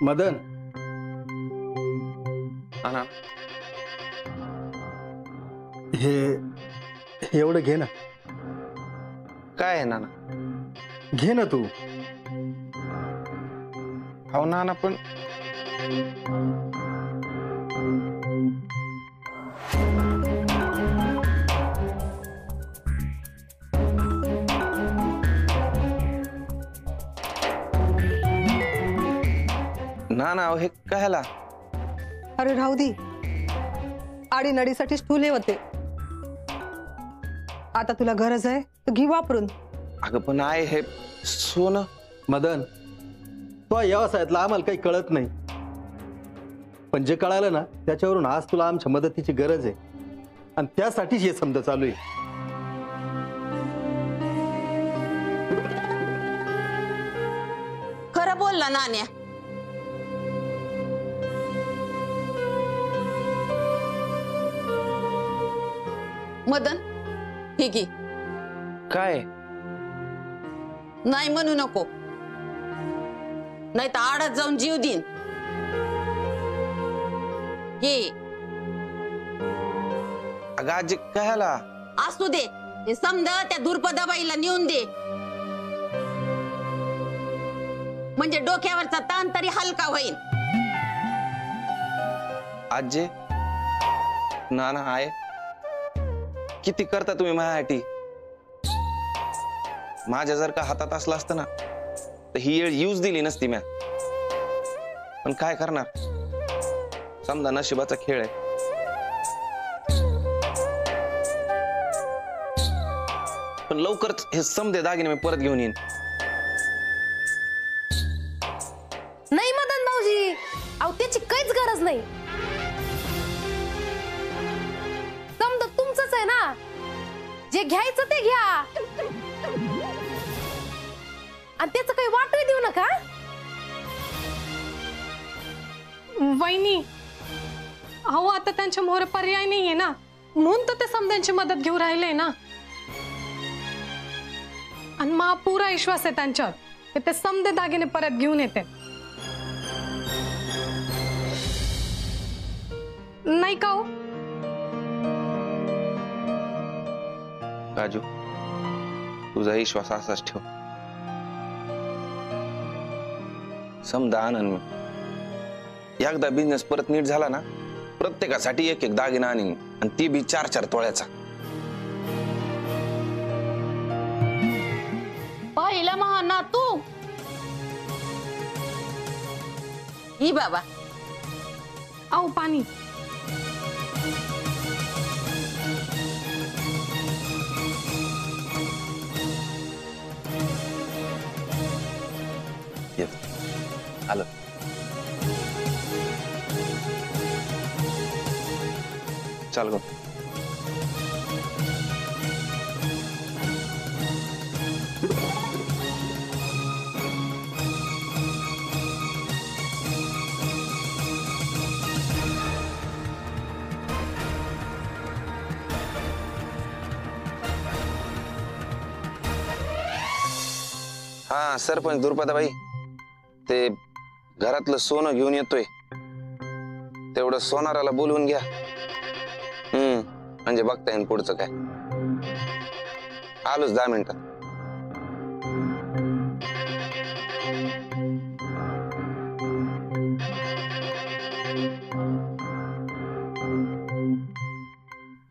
मदन, ना हे एवढं घे ना. काय आहे नाना? घे ना तू. हो नाना, पण नाना हे कायला? अरे राहू दे, आडीनडीसाठीच ठुले होते. आता तुला गरज आहे तर घे वापरून. अगं पण आहे हे सोनं. मदन, तो या व्यवसायातला आम्हाला काही कळत नाही, पण जे कळालं ना त्याच्यावरून आज तुला आमच्या मदतीची गरज आहे आणि त्यासाठीच हे समजा चालू आहे. खरं बोलला नान्या. मदन, ही घे. काय? नाही म्हणू नको, नाही तर आडत जाऊन जीव देईन. घे. अगं आजी कायला? असू दे, हे समजा त्या धुरपदाबाईला नेऊन दे, म्हणजे डोक्यावरचा ताण तरी हलका होईल. आजी, नाना आहे किती करता तुम्ही माझ्यासाठी. माझ्या जर का हातात असलं असतं ना तर ही येळ यूज दिली नसती म्या. पण काय करणार, समजा नशिबाचा खेळ आहे. पण लवकरच हे समदे दागिने मी परत घेऊन येईन. नाही मदन भाऊजी, अहो त्याची काहीच गरज नाही. समजा तुमचंच आहे ना, जे घ्यायचं ते घ्या आणि त्याचं काही वाटही देऊ नका. वहिनी, अहो आता त्यांच्या मोहर पर्याय नाहीये ना, म्हणून तर ते समद्यांची मदत घेऊ राहिले ना. आणि मा पुरा विश्वास आहे त्यांच्यावर, ते समदे दागिने परत घेऊन येते. नाही का हो राजू, तुझा विश्वास असाच ठेव. समजा आनंद मी एकदा बिझनेस परत नीट झाला ना, प्रत्येकासाठी एक एक दागिना आणीन, आणि ती बी 4-4 तोळ्याचा. पहिला महान ना तू. ही बाबा. अहो पाणी. आलं. चल गो. हा सरपंच दुर्पदाबाई, ते घरातलं सोनं घेऊन येतोय, तेवढं सोनाराला बोलवून घ्या. म्हणजे बघता येईल पुढचं काय. आलोच 10 मिनिटात.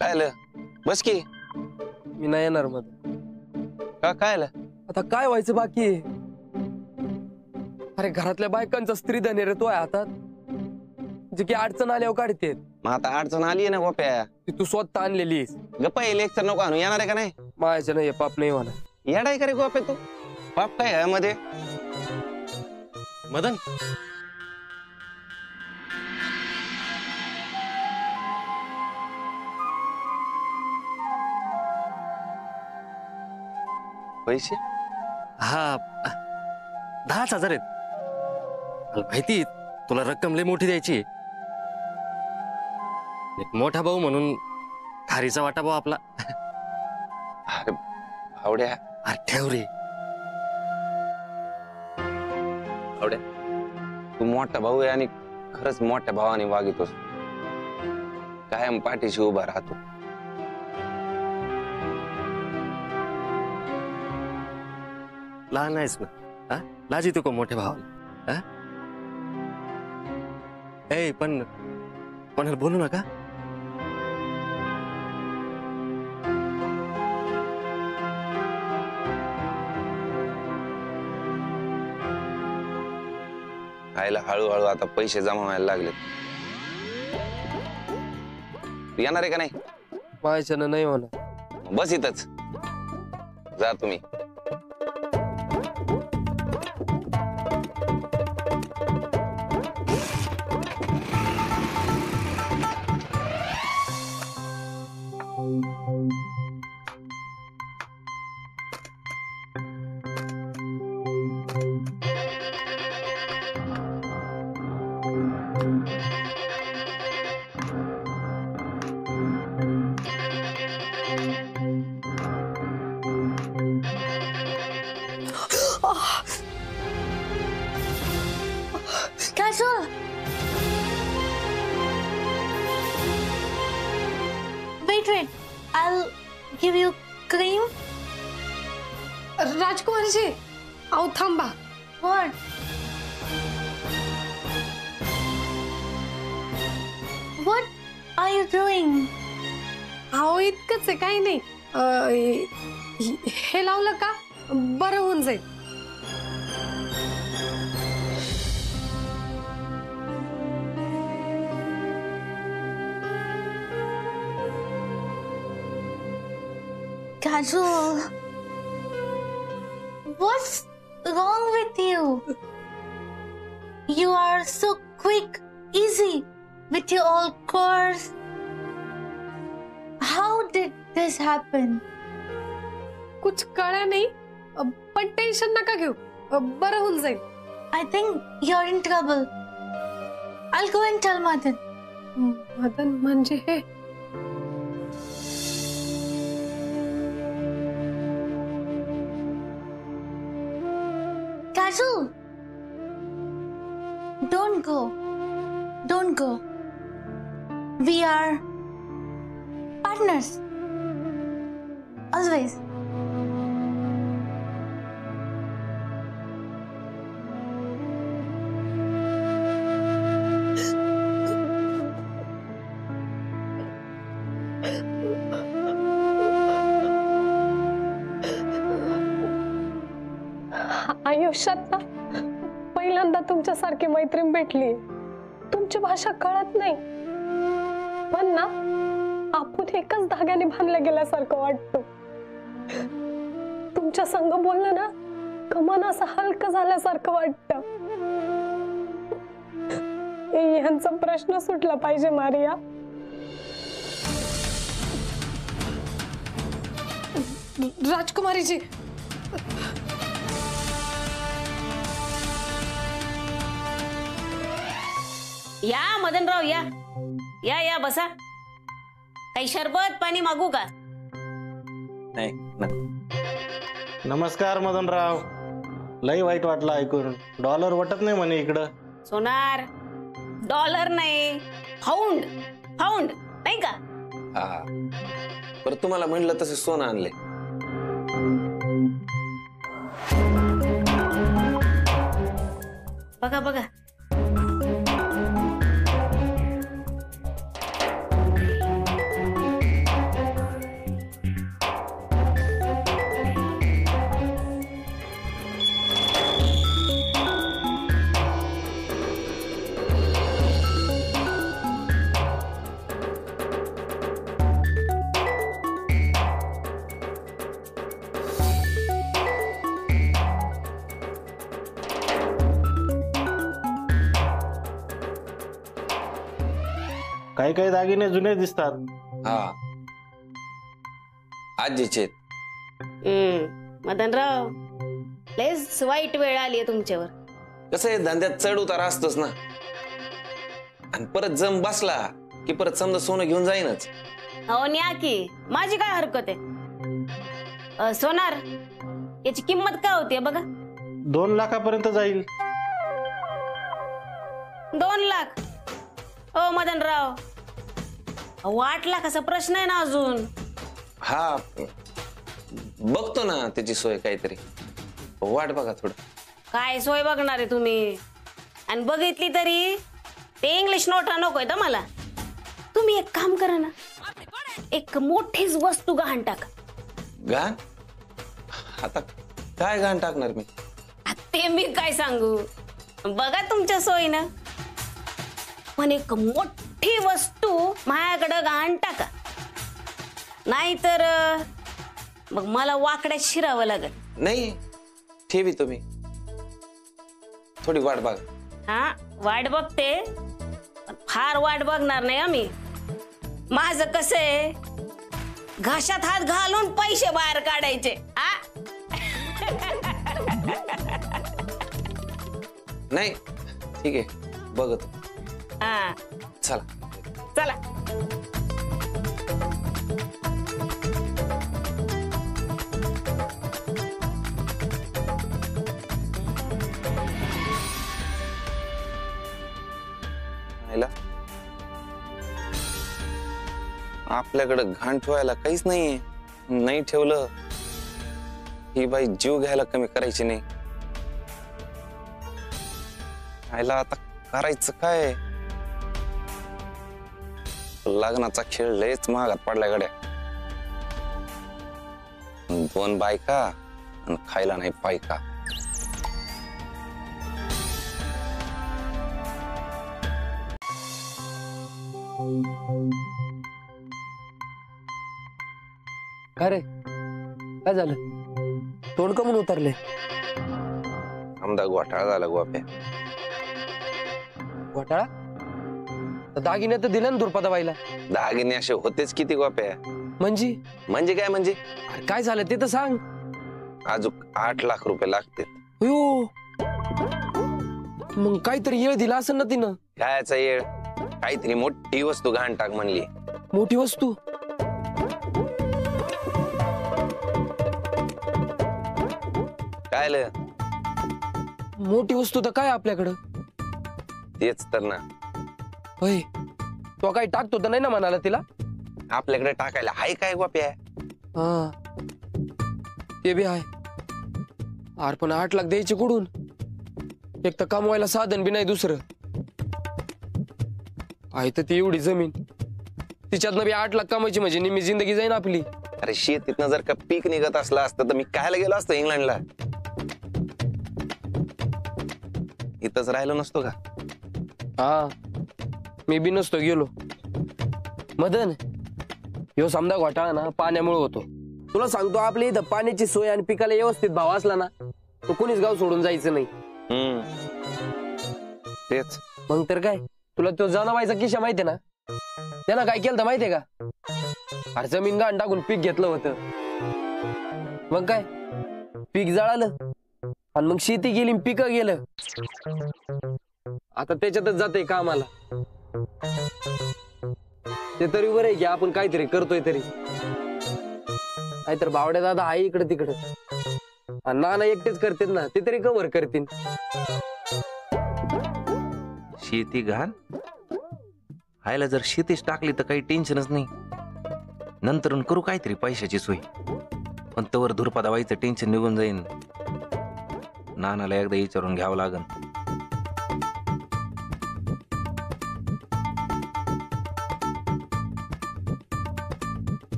काय आलं? बस की. मी नाही येणार मग. का काय आलं? आता काय व्हायचं बाकी आहे? अरे घरातल्या बायकांचा स्त्री धन रे तो आहे हातात, जे की अडचण आल्यावर काढते. मग आता अडचण आली आहे ना गोप्या, ती तू स्वतः आणलेलीस. गप्पा येईल एक तर नको आणू. येणार आहे का नाही? माझ्या नाही पाप नाही म्हणा. येडाय का रे गोप्या तू? पाप काय आहे मध्ये? मदन, पैसे? हा 10,000 आहेत. मला माहिती तुला रक्कम लय मोठी द्यायची. एक मोठा भाऊ म्हणून खारीचा वाटा भाऊ आपला. अरे भावड्या. अरे ठेव रे. भावड्या, तू मोठा भाऊ आहे आणि खरंच मोठ्या भावाने वागितोस. कायम पाठीशी उभा राहतो. लहान आहेस ना, हा? लाजी तू को मोठ्या भावाला, हा? ए पण कोणाला बोलू नका. आईला हळूहळू आता पैसे जमा व्हायला लागले. तू येणार आहे का नाही? माझ्यानं नाही होणार. बस इथंच जा तुम्ही. Casual. Wait. I'll give you cream. राजकुमारीजी, अहो थांबा. What? What are you doing? अहो इतकंच आहे, काही नाही. हे लावलं का बरं होऊन जाईल. Casual. What's wrong with you? You are so quick, easy with your old course. How did this happen? कुछ कळा नाही, पण टेन्शन नका घेऊ, बरं होऊन जाईल. I think you're in trouble. I'll go and tell Madan. Madan म्हणजे हे Casual. Don't go. Don't go. We are partners. Always. आयुष्यात ना पहिल्यांदा तुमच्यासारखी मैत्रीण भेटली. तुमची भाषा कळत नाही, पण ना आपण एकच धाग्याने बांधल्या गेल्यासारखं वाटतं. तुमच्या संग बोललं ना कमान असं हलकं झाल्यासारखं वाटतं. ह्यांचा प्रश्न सुटला पाहिजे मारिया. राजकुमारीजी, या मदनराव, या या या बसा. काही सरबत पाणी मागू का? नाही. नमस्कार मदनराव. लई वाईट वाटलं ऐकून. डॉलर वाटत नाही म्हणे इकडं. सोनार, डॉलर नाही, फाउंड. फाउंड नाही का? हा, पर तुम्हाला म्हणलं तसं सोनं आणले. बघा बघा. काही काही दागिने जुने दिसतात. हा, आजीचे. मदनराव, लयच वाईट वेळ आली तुमच्यावर. कसं आहे, धंद्यात चढ उतार असतोच ना. आणि परत जम बसला की परत समजा सोनं घेऊन जाईनच. हो न्या की, माझी काय हरकत आहे. सोनार, याची किंमत काय होती बघा? 2 लाखापर्यंत जाईल. 2 लाख ओ मदनराव, अहो, 8 लाखाचा प्रश्न आहे ना अजून. हा बघतो ना त्याची सोय काहीतरी. वाट बघा थोडं. काय सोय बघणार आहे तुम्ही? आणि बघितली तरी ते इंग्लिश नोटा नकोय तर मला. तुम्ही एक काम करा ना, एक मोठीच वस्तू गहाण टाका. घाण? आता काय घाण टाकणार मी? ते मी काय सांगू, बघा तुमच्या सोयीनं. पण एक मोठी वस्तू माझ्याकडे गहाण टाका, नाहीतर मग मला वाकड्यात शिरावं लागेल. नाही ठेवी तुम्ही, थोडी वाट बघा. हा वाट बघते, पण फार वाट बघणार नाही आम्ही. माझं कसं आहे, घशात हात घालून पैसे बाहेर काढायचे. नाही ठीक आहे बघतो. हा चला चला. आपल्याकडे घाण ठेवायला काहीच नाहीये. नाही ठेवलं ही बाई जीव घ्यायला कमी करायची नाही. आयला आता करायचं काय? लग्नाचा खेळ लयच महागात पडलाय गड्या. 2 बायका आणि खायला नाही पायका. काय रे, काय झालं? तोंड कमून उतरले? आमदा घोटाळा झाला गोप्या. घोटाळा? दागिने तर दिले ना दुर्पदा बाईला. दागिने असे होतेच किती गोप्या. म्हणजे म्हणजे काय म्हणजे? अरे काय झालं ते तर सांग. अजून 8 लाख रुपये लागते. अयो, मग काहीतरी येळ दिला असेल ना तिनं. कायचा येळ? काहीतरी मोठी वस्तू घाण टाक म्हणली. मोठी वस्तू? काय मोठी वस्तू तर काय आपल्याकडं? तेच तर ना. होय, तो काही टाकतो तर नाही ना म्हणाला तिला? आपल्याकडे टाकायला हाय काय गोप्या? हा ते बी आहे. अरे पण 8 लाख द्यायचे कुठून? एक तर कमवायला साधन बी नाही दुसरं. आहे तर ती एवढी जमीन, तिच्यातनं बी 8 लाख कमायची म्हणजे निम्मी जिंदगी जाईन आपली. अरे शेतीतनं जर का पीक निघत असलं असतं तर मी कायला गेलो असतो इंग्लंडला? इथंच राहिलो नसतो का? हा मी बी नसतो गेलो. मदन, ह्यो समजा घोटाळा ना पाण्यामुळे होतो. तुला सांगतो, आपल्या इथं पाण्याची सोय आणि पिकाला व्यवस्थित भाव असला ना, तो कोणीच गाव सोडून जायचं नाही. तेच मग तर काय, तुला तो जनाबाईचा किशा माहितीये ना? त्यानं काय केलं माहितीये का? अरे जमीन गाण टाकून पीक घेतलं होतं. मग काय, पीक जळालं आणि मग शेती गेली, पिकं गेलं. आता त्याच्यातच जाते कामाला. ते तरी बरं आहे की आपण काहीतरी करतोय तरी. नाहीतर बावड्या दादा आहे इकडे तिकडे, नाना एकटेच करतील ना, ते तरी कव्हर करतील. शेती घाण हायला जर शेतीच टाकली तर काही टेन्शनच नाही. नंतर करू काहीतरी पैशाची सोय. पण तवर धुरपदा व्हायचं टेन्शन निघून जाईन. नानाला एकदा विचारून घ्यावं लागन.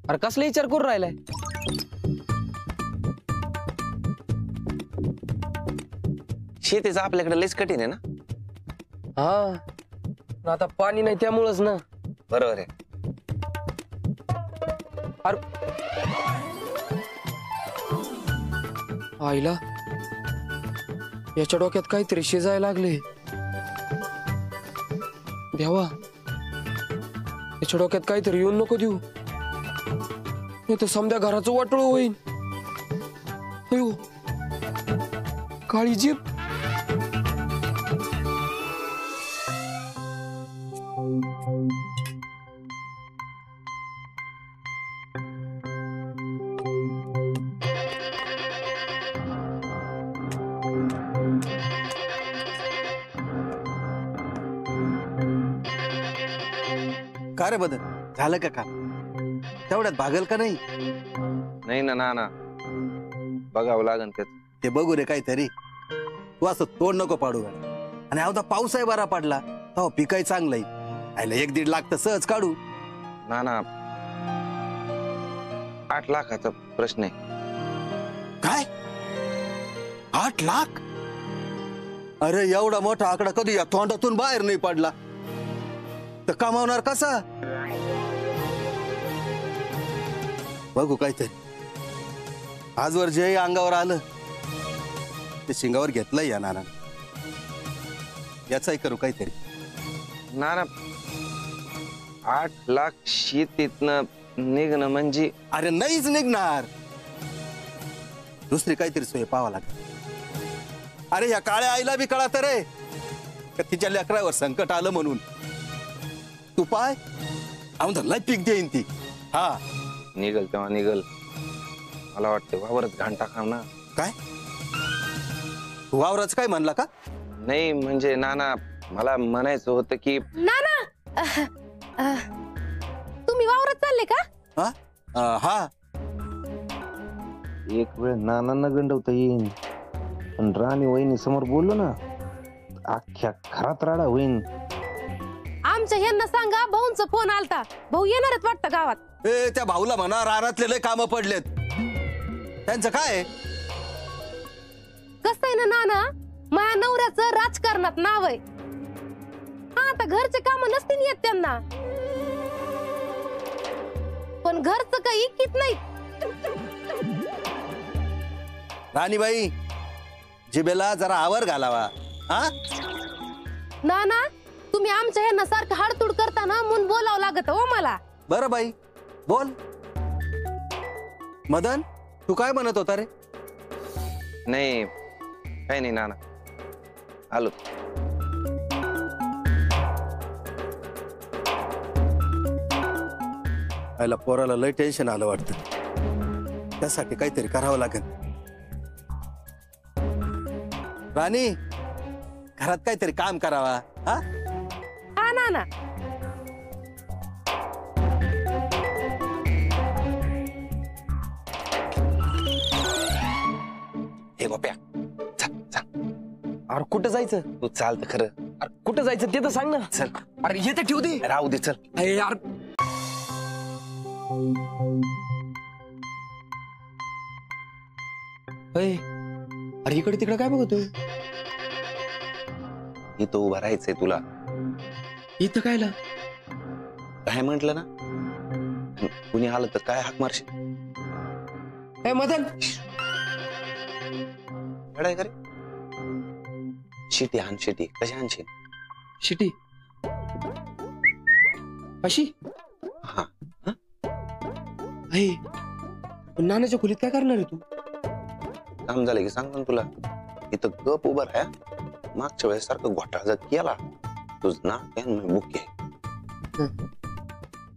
अरे कसला विचार करून राहिलाय? शेतीचं आपल्याकडे लयच कठीण आहे ना. हा आता पाणी नाही त्यामुळंच ना. बरोबर आहे. आईला याच्या डोक्यात काहीतरी शिजायला लागले. देवा, याच्या डोक्यात काहीतरी येऊन नको देऊ, नाही तर समध्या घराचं वाटोळ होईल. अयो, काळी जीभ. का रे बदल झालं का तेवढ्यात भागल का नाही? नाही ना नाना, बघावं लागन त्याच. ते बघू रे काहीतरी. तू असं तोंड नको पाडू गड्या. आणि अवधा पाऊस आहे बरा पडला हो, पिकाय चांगलंय. आयला 1-1.5 लाख तर सहज काढू. नाना 8 लाखाचा प्रश्न आहे. काय 8 लाख? अरे एवढा मोठा आकडा कधी या तोंडातून बाहेर नाही पडला तर कमावणार कसा? बघू काहीतरी. आजवर जे अंगावर आलं ते शिंगावर घेतलंय या नाना. याचाही करू काहीतरी. नाना 8 लाख शेतीतनं निघणं म्हणजे अरे नाहीच निघणार. दुसरी काहीतरी सोय पाहावं लागेल. अरे या काळ्या आईला बी कळत रे का तिच्या लेकरावर संकट आलं म्हणून. तू पाय लय पीक देईन ती. हा निघल तेव्हा निघल. मला वाटतं वावरच घाण टाकाव ना. काय वावराच काय म्हणला का? नाही म्हणजे नाना मला म्हणायचं होतं की नाना तुम्ही वावरात चालले का? हा एक वेळ नानांना गंडवता येईन पण राणी वहिनी समोर बोललो ना अख्ख्या घरात राडा होईन. आमच्या ह्यांना सांगा भाऊंचा फोन आलता. भाऊ येणारच वाटतं गावात. ए त्या भाऊला म्हणा रानातले लय कामं पडलेत. त्यांचं काय? कसं आहे ना नाना, माझ्या नवऱ्याचं राजकारणात नाव आहे. हा आता घरचे काम नसतील येत त्यांना, पण घरचं काही इकीत नाही. राणीबाई जिबेला जरा आवर घालावा. हा नाना तुम्ही आमच्या ह्यांना सारखं हाडतूड करताना म्हणून बोलावं लागत हो मला. बरं बाई बोल. मदन तू काय म्हणत होता रे? नाही काही नाही नाना, आलो. आईला पोराला लय टेन्शन आलं वाटतं. त्यासाठी काहीतरी करावं लागेल. राणी घरात काहीतरी काम करावा. हा हा नाना. हे गोप्या चल चल. अरे कुठं जायचं? तू चाल तर खरं. अरे कुठं जायचं ते तर सांग ना. चल. अरे हे तर ठेवू दे. राहू दे चल. अरे यार अरे इकडे तिकडे काय बघतोय? इथं उभं राहायचंय तुला. इथं कायला? काय म्हंटल ना, कुणी आलं तर काय हाक मारशील? ए मदन काय करे शिटी हान शिटी कशी हानशील? शिटी अशी? हा पण नानाच्या खोलीत काय करणार आहे तू? काम झालं की सांगतो ना तुला. इथं गप उभं राहा. मागच्या वेळेस सारखं घोटाळा जर केला तुझ ना बुक आहे.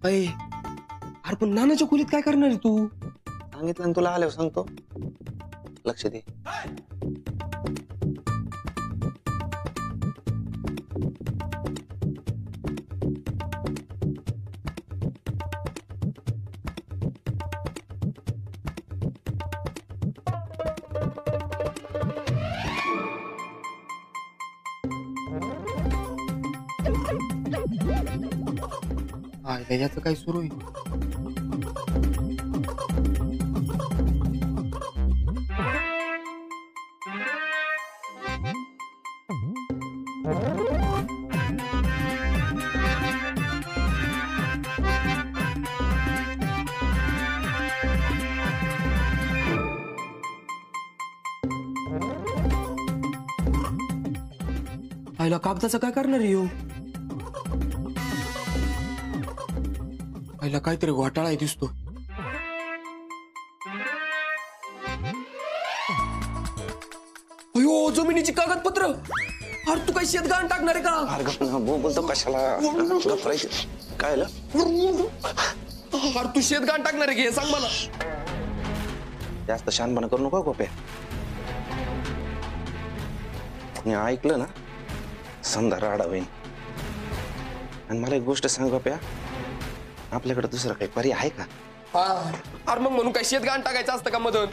अरे पण नानाच्या खोलीत काय करणार आहे तू? सांगितलं ना तुला, आल्यावर सांगतो. लक्ष दे. याचं काय सुरू आहे? आईला कागदाचं काय करणार आहे? आईला काहीतरी घोटाळा दिसतो. अयो जमिनीची कागदपत्र. अरे तू काय शेतगाण टाकणार आहे का? बोलतो कशाला? काय अरे तू शेतगाण टाकणार आहे की सांग मला. जास्त शहाणपणा करू नका गोप्या. मी ऐकलं ना समजा राडा होईन. आणि मला एक गोष्ट सांग गोप्या, आपल्याकडे दुसरा काही पर्याय आहे का? अरे मग म्हणून काय शेत घाण टाकायचं असतं का मधून?